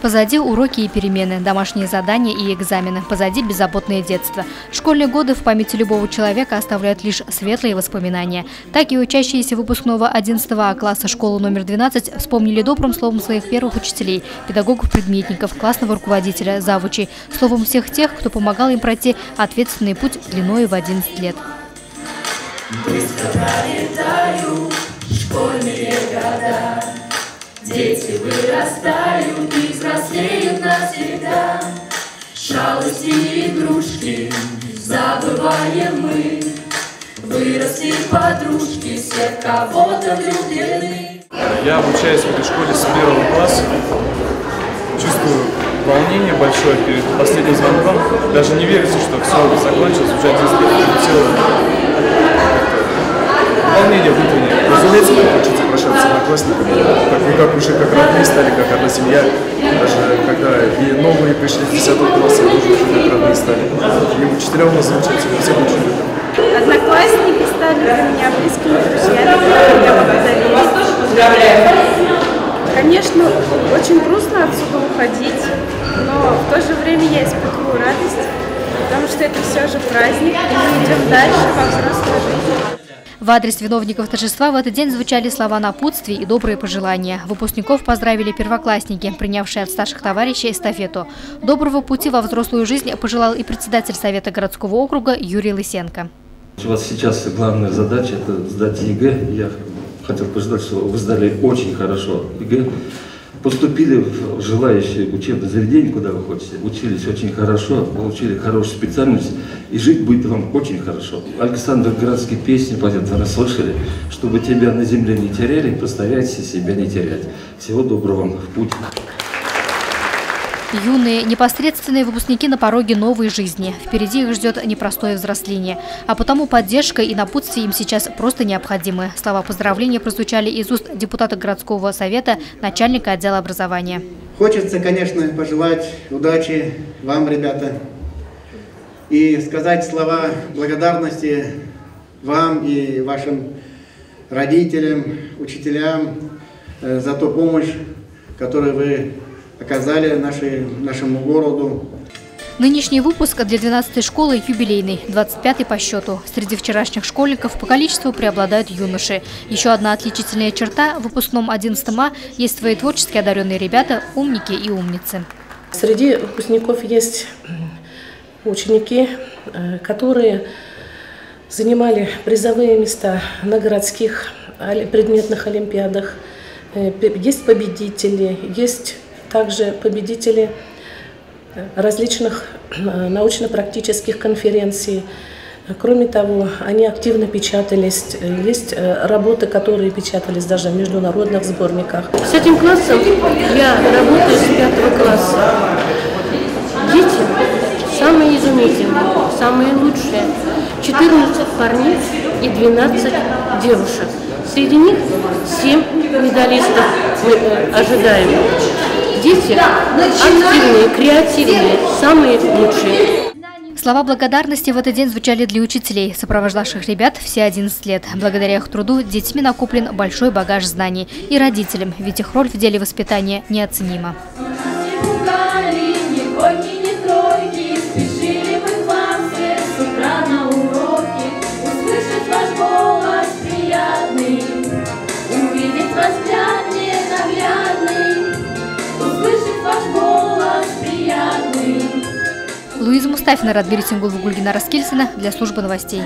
Позади уроки и перемены, домашние задания и экзамены. Позади беззаботное детство. Школьные годы в памяти любого человека оставляют лишь светлые воспоминания. Так и учащиеся выпускного 11 класса школы номер 12 вспомнили добрым словом своих первых учителей, педагогов-предметников, классного руководителя, завучей. Словом всех тех, кто помогал им пройти ответственный путь длиной в 11 лет. Быстро пролетают школьные года. Дети вырастают и взрослеют навсегда. Шалости и игрушки забываем мы. Выросли подружки, все в кого-то влюблены. Я обучаюсь в этой школе с 1 класса. Чувствую волнение большое перед последним звонком. Даже не верится, что все закончилось, уже 11 лет прилетело. Волнение внутреннее. Разумеется, мне хочется прощаться с одноклассниками. Как уже как родные стали, как одна семья. Даже когда и новые пришли в 10 класс, тоже уже как родные стали. И учителя у нас замечательные, всех очень любят. Одноклассники стали для меня близкими друзьями, которым я могу доверить. Конечно, очень грустно отсюда уходить, но в то же время я испытываю радость, потому что это все же праздник, и мы идем дальше во взрослую жизнь. В адрес виновников торжества в этот день звучали слова напутствий и добрые пожелания. Выпускников поздравили первоклассники, принявшие от старших товарищей эстафету. Доброго пути во взрослую жизнь пожелал и председатель Совета городского округа Юрий Лысенко. У вас сейчас главная задача – это сдать ЕГЭ. Я хотел пожелать, что вы сдали очень хорошо ЕГЭ. Поступили в желающие учебное заведение, куда вы хотите, учились очень хорошо, получили хорошую специальность, и жить будет вам очень хорошо. Александровградские песни поют, вы слышали? Чтобы тебя на земле не теряли, постарайся себя не терять. Всего доброго вам в путь. Юные, непосредственные выпускники на пороге новой жизни. Впереди их ждет непростое взросление. А потому поддержка и напутствие им сейчас просто необходимы. Слова поздравления прозвучали из уст депутата городского совета, начальника отдела образования. Хочется, конечно, пожелать удачи вам, ребята, и сказать слова благодарности вам и вашим родителям, учителям за ту помощь, которую вы оказали нашему городу. Нынешний выпуск для 12-й школы юбилейный, 25-й по счету. Среди вчерашних школьников по количеству преобладают юноши. Еще одна отличительная черта – в выпускном 11 есть свои творчески одаренные ребята, умники и умницы. Среди выпускников есть ученики, которые занимали призовые места на городских предметных олимпиадах. Есть победители, есть также победители различных научно-практических конференций. Кроме того, они активно печатались. Есть работы, которые печатались даже в международных сборниках. С этим классом я работаю с 5 класса. Дети самые изумительные, самые лучшие. 14 парней и 12 девушек. Среди них 7 медалистов мы ожидаем. Дети активные, креативные, самые лучшие. Слова благодарности в этот день звучали для учителей, сопровождавших ребят все 11 лет. Благодаря их труду детьми накоплен большой багаж знаний. И родителям, ведь их роль в деле воспитания неоценима. Луиза Мустафина, Радмир Сингулов, Гульгина Раскельсина для службы новостей.